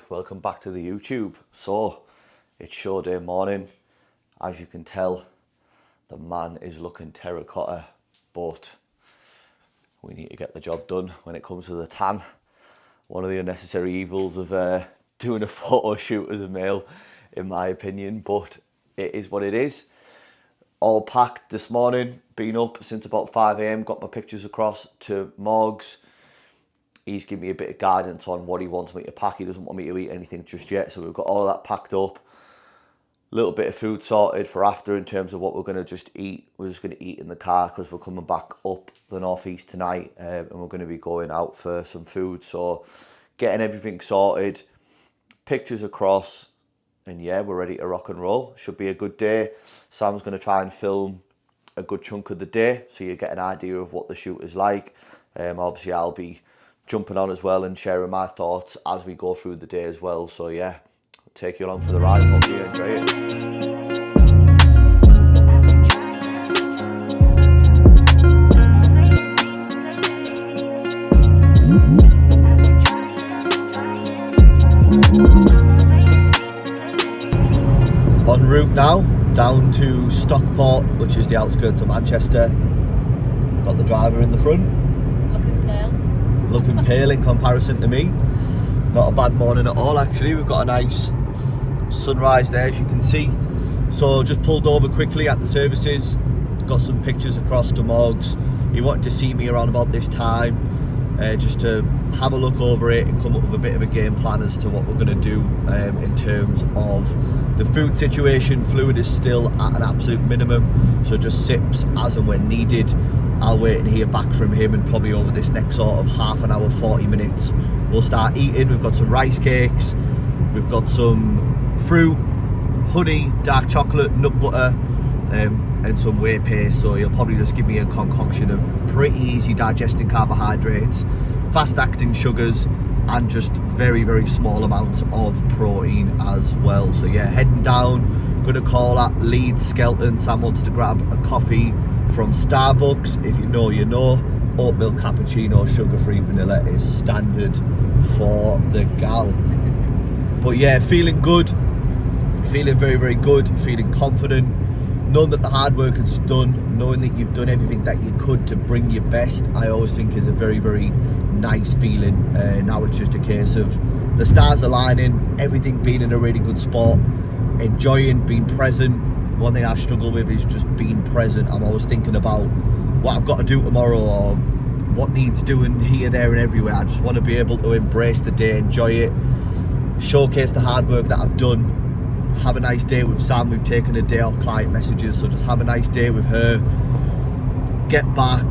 welcome back to the YouTube. So, it's show day morning. As you can tell, the man is looking terracotta, but we need to get the job done when it comes to the tan. One of the unnecessary evils of doing a photo shoot as a male, in my opinion, but it is what it is. All packed this morning, been up since about 5 AM, got my pictures across to Morgs. He's given me a bit of guidance on what he wants me to pack. He doesn't want me to eat anything just yet, so we've got all of that packed up. A little bit of food sorted for after in terms of what we're going to just eat. We're just going to eat in the car because we're coming back up the northeast tonight, and we're going to be going out for some food. So getting everything sorted, pictures across, and yeah, we're ready to rock and roll. Should be a good day. Sam's going to try and film a good chunk of the day so you get an idea of what the shoot is like. Obviously I'll be jumping on as well and sharing my thoughts as we go through the day as well. So yeah, I'll take you along for the ride. Hope you enjoy it. En route now down to Stockport, which is the outskirts of Manchester. Got the driver in the front. Looking pale. Looking pale in comparison to me. Not a bad morning at all, actually. We've got a nice sunrise there, as you can see. So just pulled over quickly at the services, got some pictures across to Morgs. He wanted to see me around about this time, just to have a look over it and come up with a bit of a game plan as to what we're going to do in terms of the food situation. Fluid is still at an absolute minimum, so just sips as and when needed. I'll wait and hear back from him, and probably over this next sort of half an hour, 40 minutes, we'll start eating. We've got some rice cakes, we've got some fruit, honey, dark chocolate, nut butter, and some whey paste. So he'll probably just give me a concoction of pretty easy digesting carbohydrates, fast acting sugars, and just very, very small amounts of protein as well. So yeah, heading down, gonna call at Leeds Skelton. Sam wants to grab a coffee from Starbucks. If you know, you know. Oat milk cappuccino, sugar-free vanilla is standard for the gal. But yeah, feeling good, feeling very, very good, feeling confident, knowing that the hard work is done, knowing that you've done everything that you could to bring your best. I always think is a very, very nice feeling. Now it's just a case of the stars aligning, everything being in a really good spot, enjoying being present. One thing I struggle with is just being present. I'm always thinking about what I've got to do tomorrow or what needs doing here, there and everywhere. I just want to be able to embrace the day, enjoy it, showcase the hard work that I've done, have a nice day with Sam. We've taken a day off client messages, so just have a nice day with her, get back,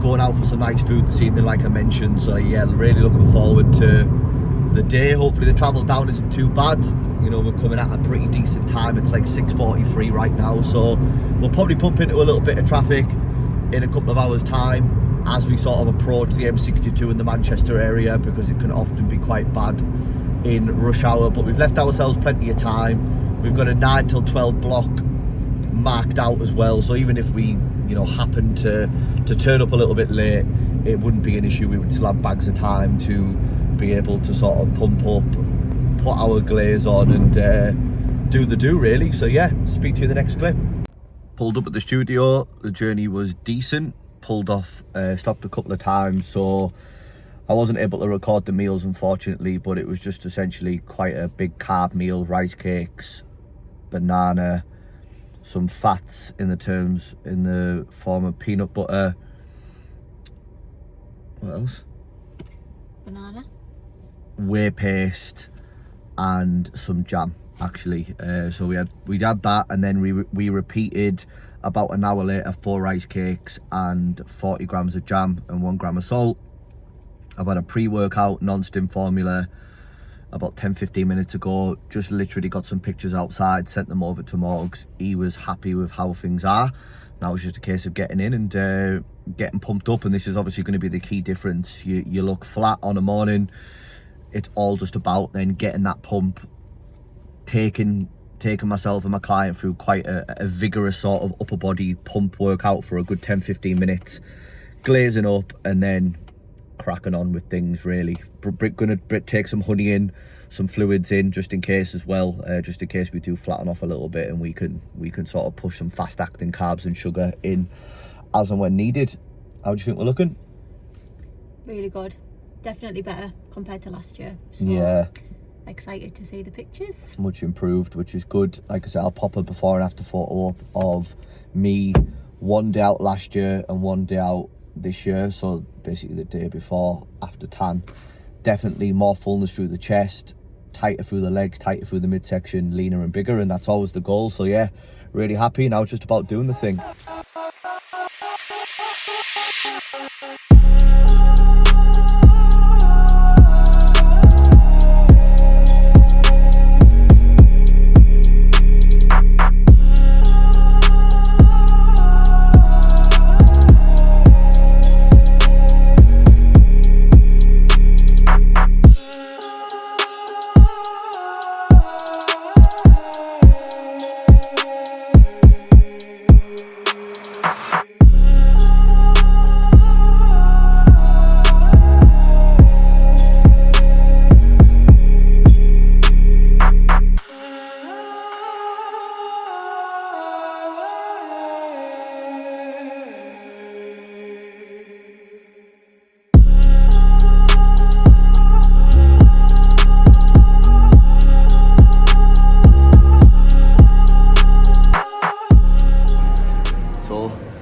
going out for some nice food this evening like I mentioned. So yeah, really looking forward to the day. Hopefully the travel down isn't too bad. You know, we're coming at a pretty decent time. It's like 6:43 right now, so we'll probably pump into a little bit of traffic in a couple of hours time as we sort of approach the M62 in the Manchester area, because it can often be quite bad in rush hour. But we've left ourselves plenty of time. We've got a 9 till 12 block marked out as well, so even if we, you know, happen to turn up a little bit late, it wouldn't be an issue. We would still have bags of time to be able to sort of pump up, put our glaze on, and do the do really. So yeah, speak to you in the next clip. Pulled up at the studio. The journey was decent. Pulled off, stopped a couple of times, so I wasn't able to record the meals unfortunately, but it was just essentially quite a big carb meal. Rice cakes, banana, some fats in the form of peanut butter. What else? Banana. Whey paste and some jam actually. So we had that, and then we repeated about an hour later 4 rice cakes and 40 grams of jam and 1 gram of salt. I've had a pre-workout non-stim formula about 10-15 minutes ago. Just literally got some pictures outside, sent them over to Morgs. He was happy with how things are. Now it's just a case of getting in and getting pumped up, and this is obviously going to be the key difference. You look flat on a morning. It's all just about then getting that pump, taking myself and my client through quite a vigorous sort of upper body pump workout for a good 10-15 minutes, glazing up, and then cracking on with things really. Gonna take some honey in, some fluids in just in case as well, just in case we do flatten off a little bit, and we can sort of push some fast acting carbs and sugar in as and when needed. How do you think we're looking? Really good. Definitely better compared to last year. So Yeah. Excited to see the pictures. Much improved, which is good. Like I said, I'll pop a before and after photo up of me one day out last year and one day out this year. So basically the day before, after tan. Definitely more fullness through the chest, tighter through the legs, tighter through the midsection, leaner and bigger, and that's always the goal. So yeah, really happy. Now it's just about doing the thing.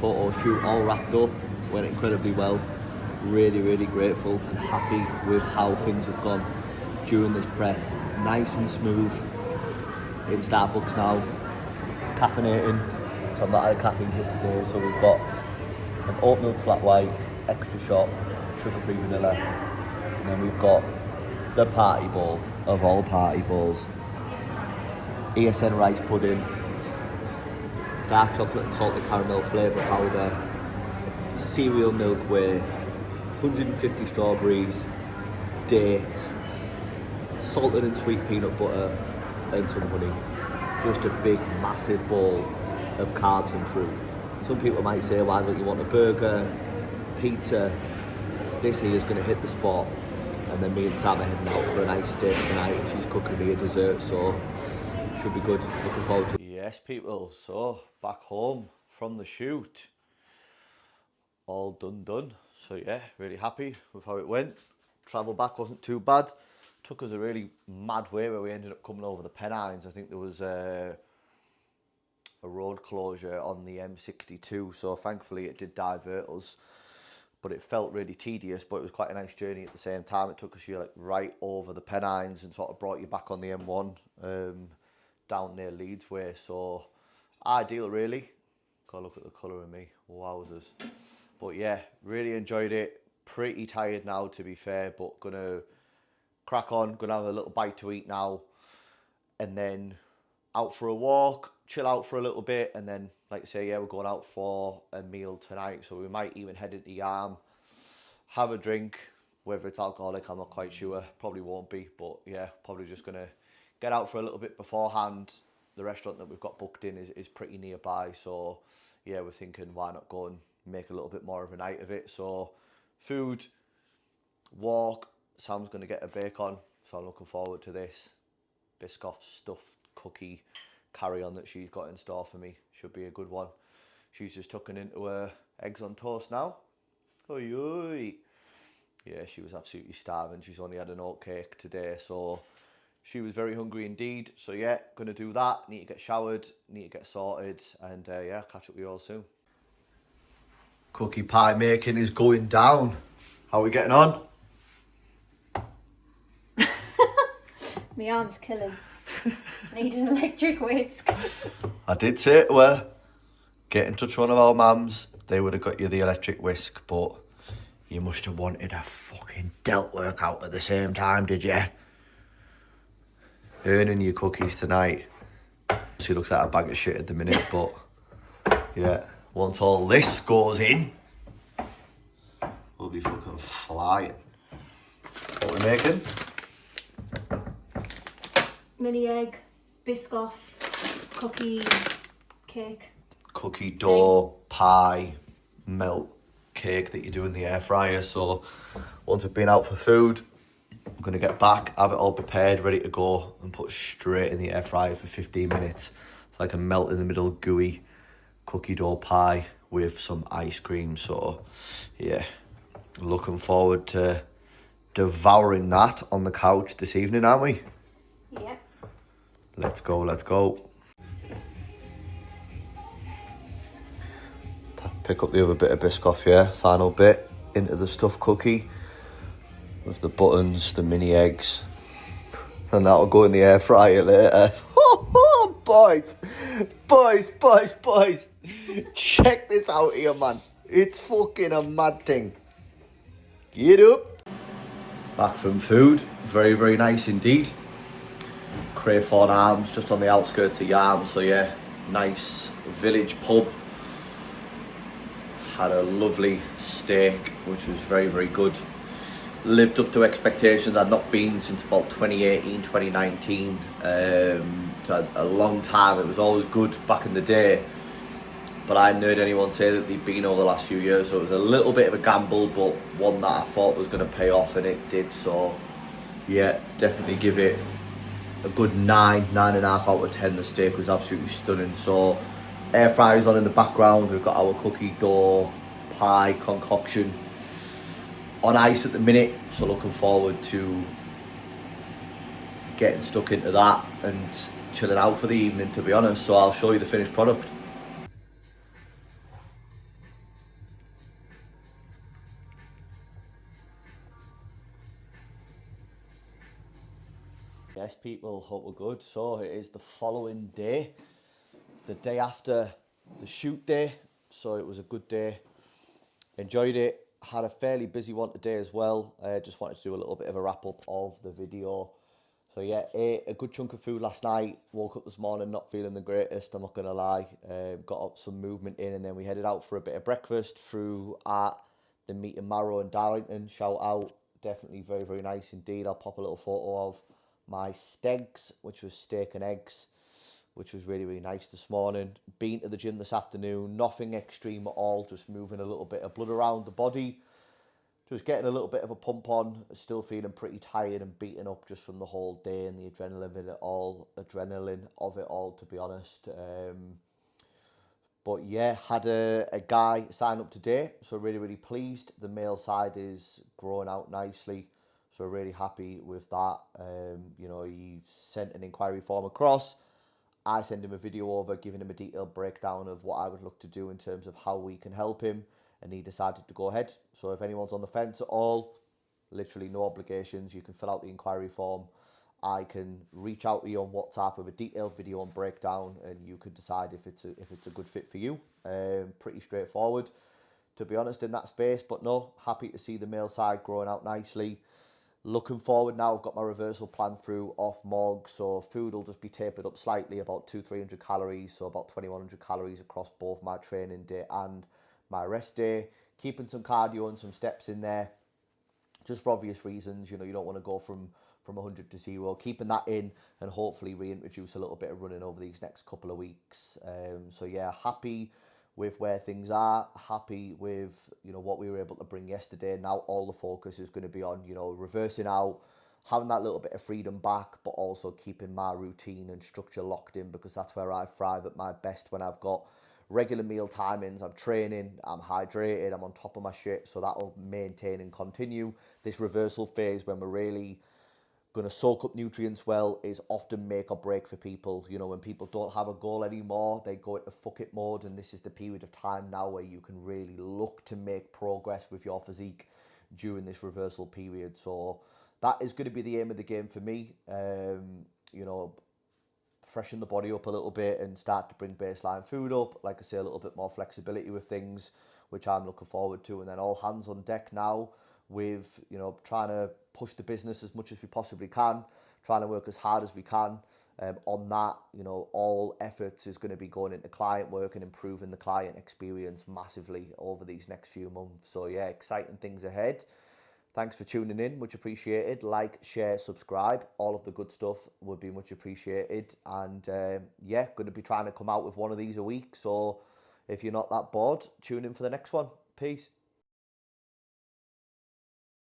Photo shoot all wrapped up, went incredibly well. Really grateful and happy with how things have gone during this prep. Nice and smooth in Starbucks now, caffeinating, so I've not had a caffeine hit today. So we've got an oat milk flat white, extra shot, sugar-free vanilla, and then we've got the party bowl of all party bowls, ESN rice pudding, dark chocolate and salted caramel flavour powder, cereal milk whey, 150 strawberries, dates, salted and sweet peanut butter and some honey. Just a big massive bowl of carbs and fruit. Some people might say, why don't you want a burger, pizza? This here is going to hit the spot. And then me and Sam are heading out for a nice steak tonight. She's cooking me a dessert, so should be good. Looking forward to it. Yes, people, so back home from the shoot. All done. So yeah, really happy with how it went. Travel back wasn't too bad. Took us a really mad way where we ended up coming over the Pennines. I think there was a road closure on the M62, so thankfully it did divert us. But it felt really tedious, but it was quite a nice journey at the same time. It took us like right over the Pennines and sort of brought you back on the M1 down near Leeds way. So ideal, really. God, look at the colour of me. Wowzers. But yeah, really enjoyed it. Pretty tired now, to be fair, but gonna crack on. Gonna have a little bite to eat now, and then out for a walk, chill out for a little bit, and then, like I say, yeah, we're going out for a meal tonight. So we might even head into Yarm, have a drink. Whether it's alcoholic, I'm not quite sure. Probably won't be, but yeah, probably just gonna get out for a little bit beforehand. The restaurant that we've got booked in is pretty nearby, so yeah, we're thinking why not go and make a little bit more of a night of it. So food, walk. Sam's gonna get a bacon, so I'm looking forward to this. Biscoff stuffed cookie carry-on that she's got in store for me. Should be a good one. She's just tucking into her eggs on toast now. Oi. Yeah, she was absolutely starving. She's only had an oat cake today, so she was very hungry indeed. So yeah, gonna do that. Need to get showered, need to get sorted, and yeah, catch up with you all soon. Cookie pie making is going down. How are we getting on? My arm's killing. Need an electric whisk. I did say to her, get in touch with one of our mums. They would have got you the electric whisk, but you must have wanted a fucking delt workout at the same time, did you? Earning your cookies tonight. She looks like a bag of shit at the minute, but yeah, once all this goes in, we'll be fucking flying. What we making? Mini egg, Biscoff, cookie, cake. Cookie dough, pie, melt cake that you do in the air fryer. So once we've been out for food, I'm going to get back, have it all prepared, ready to go, and put straight in the air fryer for 15 minutes. It's like a melt in the middle gooey cookie dough pie with some ice cream. So yeah, looking forward to devouring that on the couch this evening, aren't we? Yep. Let's go, let's go. Pick up the other bit of Biscoff here, final bit into the stuffed cookie with the buttons, the mini eggs, and that'll go in the air fryer later. Boys, boys, check this out here, man. It's fucking a mad thing. Get up. Back from food, very, very nice indeed. Craythorne Arms, just on the outskirts of Yarm, so yeah, nice village pub. Had a lovely steak, which was very, very good. Lived up to expectations. I'd not been since about 2018, 2019. So a long time. It was always good back in the day, but I hadn't heard anyone say that they'd been over the last few years, so it was a little bit of a gamble, but one that I thought was going to pay off, and it did. So yeah, definitely give it a good 9.5 out of 10. The steak was absolutely stunning. So air fryers on in the background. We've got our cookie dough pie concoction on ice at the minute, so looking forward to getting stuck into that and chilling out for the evening, to be honest. So I'll show you the finished product. Yes, people, hope we're good. So it is the following day, the day after the shoot day, so it was a good day. Enjoyed it. Had a fairly busy one today as well. Just wanted to do a little bit of a wrap up of the video. So yeah, ate a good chunk of food last night. Woke up this morning not feeling the greatest, I'm not going to lie. Got up some movement in, and then we headed out for a bit of breakfast through at the Meat and Marrow in Darlington. Shout out. Definitely very, very nice indeed. I'll pop a little photo of my steaks, which was steak and eggs, which was really, really nice this morning. Been to the gym this afternoon. Nothing extreme at all. Just moving a little bit of blood around the body. Just getting a little bit of a pump on, still feeling pretty tired and beaten up just from the whole day and the adrenaline of it all, to be honest. But yeah, had a guy sign up today, so really, really pleased. The male side is growing out nicely, so really happy with that. You know, he sent an inquiry form across. I send him a video over, giving him a detailed breakdown of what I would look to do in terms of how we can help him, and he decided to go ahead. So if anyone's on the fence at all, literally no obligations. You can fill out the inquiry form. I can reach out to you on WhatsApp with a detailed video and breakdown, and you could decide if it's a good fit for you. Pretty straightforward, to be honest, in that space. But no, happy to see the male side growing out nicely. Looking forward now, I've got my reversal plan through off Mog, so food will just be tapered up slightly, about 200-300 calories, so about 2100 calories across both my training day and my rest day. Keeping some cardio and some steps in there, just for obvious reasons. You know, you don't want to go from 100 to 0. Keeping that in, and hopefully reintroduce a little bit of running over these next couple of weeks. So yeah, happy with where things are, happy with, you know, what we were able to bring yesterday. Now all the focus is going to be on, you know, reversing out, having that little bit of freedom back, but also keeping my routine and structure locked in, because that's where I thrive at my best, when I've got regular meal timings, I'm training, I'm hydrated, I'm on top of my shit. So that'll maintain and continue. This reversal phase, when we're really going to soak up nutrients well, is often make or break for people. You know, when people don't have a goal anymore, they go into fuck it mode, and this is the period of time now where you can really look to make progress with your physique during this reversal period. So that is going to be the aim of the game for me. You know, freshen the body up a little bit and start to bring baseline food up. Like I say, a little bit more flexibility with things, which I'm looking forward to. And then all hands on deck now with, you know, trying to push the business as much as we possibly can, trying to work as hard as we can. On that, you know, all efforts is going to be going into client work and improving the client experience massively over these next few months. So yeah, exciting things ahead. Thanks for tuning in, much appreciated. Like, share, subscribe, all of the good stuff would be much appreciated. And yeah, going to be trying to come out with one of these a week. So if you're not that bored, tune in for the next one. Peace.